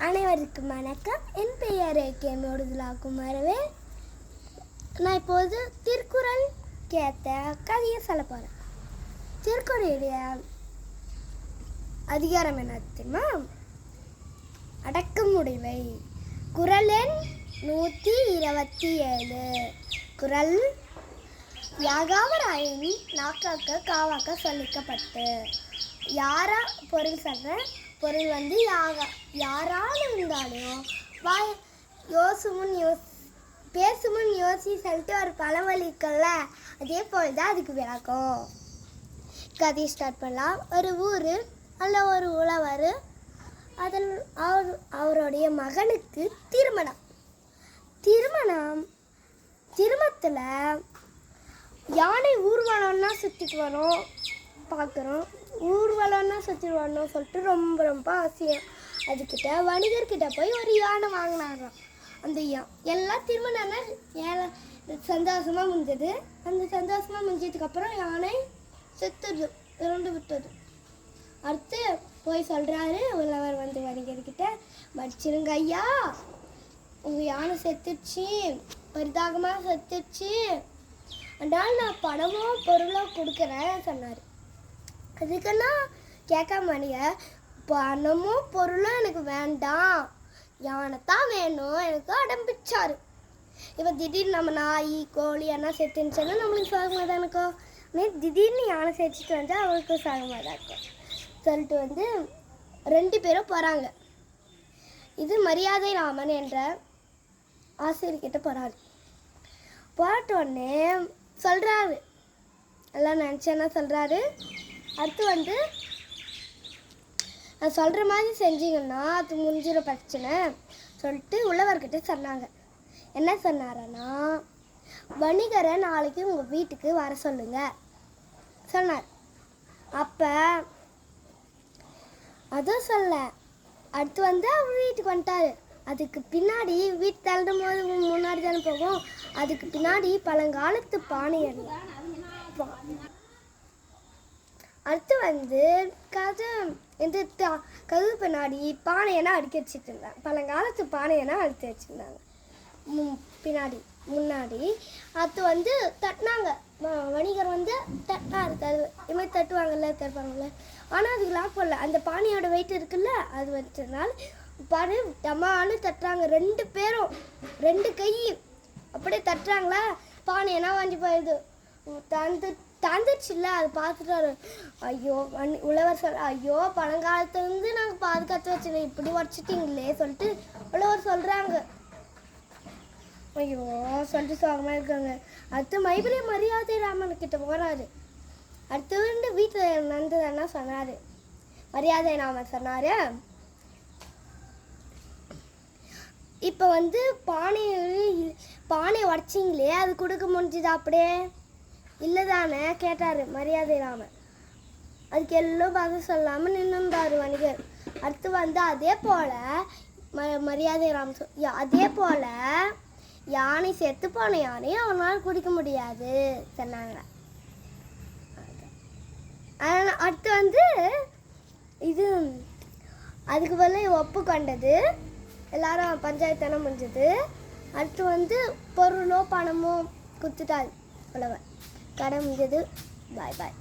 அனைவருக்கும் வணக்கம். என் பெயர் குமரவே. நான் இப்போது திருக்குறள் கேட்ட கதையை சொல்ல போகிறேன். திருக்குறளுடைய அதிகாரம் என்ன தெரியுமா? அடக்கமுடைமை. குறள் எண் 127. குறள் யாகாவராயின் நாக்காக்க காவாக்க சொல்லிக்கப்பட்டு. யாரா பொருள் சொல்கிறேன். பொருள் வந்து யாராலும் இருந்தாலும் பேசுமுன் யோசி சொல்லிட்டு ஒரு பழமொழி இருக்குல்ல, அதே போல் தான் அதுக்கு விளக்கம். கதையை ஸ்டார்ட் பண்ணலாம். ஒரு ஊர் அல்ல ஒரு உழவர், அதில் அவருடைய மகனுக்கு திருமணத்தில் யானை ஊர்வலம்னா சுற்றிட்டு வரோம் பார்க்குறோம். ஊர்வலம்னா சுற்றிட்டு வரணும் சொல்லிட்டு ரொம்ப ஆசையாக அதுக்கிட்ட வணிகர்கிட்ட போய் ஒரு யானை வாங்கினாராம். அந்த எல்லாம் திருமணம்னா சந்தோஷமாக முடிஞ்சது. அந்த சந்தோஷமாக முடிஞ்சதுக்கப்புறம் யானை இறந்து விட்டது. அடுத்து போய் சொல்கிறாரு உழவர் வந்து வணிகர்கிட்ட, மடிச்சிருங்க ஐயா, உங்கள் யானை செத்துடுச்சு, பரிதாகமாக செத்துடுச்சு, அதனால் நான் பணமோ பொருளோ கொடுக்குறேன் சொன்னார். அதுக்குன்னா கேட்காம வணிகர், பணமோ பொருளோ எனக்கு வேண்டாம், யானைத்தான் வேணும் எனக்கு அடம்பிச்சாரு. இப்போ திடீர்னு நம்ம நாய் கோழி என்ன செத்துன்னு நம்மளுக்கு சாகமாக தான் இருக்கும். திடீர்னு யானை செத்துட்டு வந்தால் அவருக்கு சாகமாக தான் இருக்கும் சொல்லிட்டு வந்து 2 பேரும் போகிறாங்க. இது மரியாதை ராமன் என்ற ஆசிரியர்கிட்ட போகிறாரு. போட்டோடனே சொல்கிறாரு, எல்லாம் நினச்சேன்னா சொல்கிறாரு. அடுத்து வந்து நான் சொல்கிற மாதிரி செஞ்சீங்கன்னா அது முடிஞ்சிட பிரச்சனை சொல்லிட்டு உழவர்கிட்ட சொன்னாங்க. என்ன சொன்னாரன்னா, வணிகரை நாளைக்கு உங்கள் வீட்டுக்கு வர சொல்லுங்க சொன்னார். அப்போ அதுவும் சொல்ல, அடுத்து வந்து அவர் வீட்டுக்கு வந்துட்டார். அதுக்கு பின்னாடி வீட்டு தள்ளும் போது முன்னாடி தானே போகும். அதுக்கு பின்னாடி பழங்காலத்து பானை. அடுத்து வந்து கதவு பின்னாடி பானையெல்லாம் அடுக்கி வச்சுட்டு இருந்தாங்க. பழங்காலத்து பானையெல்லாம் அடுத்து வச்சுருந்தாங்க முன்னாடி. அது வந்து தட்டினாங்க. வணிகர் வந்து தட்டினாரு. இதுமாதிரி தட்டுவாங்கல்ல. ஆனால் அதுக்கு லாக் பண்ணல. அந்த பானையோட வெயிட் இருக்குல்ல, அது வச்சதுனால பாரு டமான்னு தட்டுறாங்க. 2 பேரும் 2 கை அப்படியே தட்டுறாங்களா, பானையெல்லாம் வாங்கி போயிடுது. தந்துடுச்சுல்ல, அதை பார்த்துட்டாரு. ஐயோ உழவர் ஐயோ பழங்காலத்துலேருந்து நாங்கள் பாதுகாத்து வச்சுருக்கோம், இப்படி உடச்சிட்டிங்களே சொல்லிட்டு உழவர் சொல்கிறாங்க. ஐயோ சொல்லிட்டு சோகமாக இருக்காங்க. அடுத்து மரியாதை ராமன் கிட்ட போகிறாரு. அடுத்து வந்து வீட்டில் நடந்ததுன்னா சொன்னார். மரியாதை ராமன் சொன்னார், இப்போ வந்து பானை உடச்சிங்களே, அது கொடுக்க முடிஞ்சுதா? அப்படியே இல்லை தானே கேட்டார் மரியாதை ராமன். அதுக்கு எல்லாம் பதில் சொல்லாமல் நின்றுந்தார் வணிகர். அடுத்து வந்து அதே போல் மரியாதை ராமன் அதே போல் யானை செத்து போன யானையும் அவனால் குடிக்க முடியாது சொன்னாங்க. அடுத்து வந்து இது அதுக்கு பதில் ஒப்புக்கொண்டது. எல்லாரும் பஞ்சாயத்தான முடிஞ்சது. அடுத்து வந்து பொருளோ பணமோ கொடுத்துட்டாரு உழவர். கடை முடிஞ்சது. பாய்.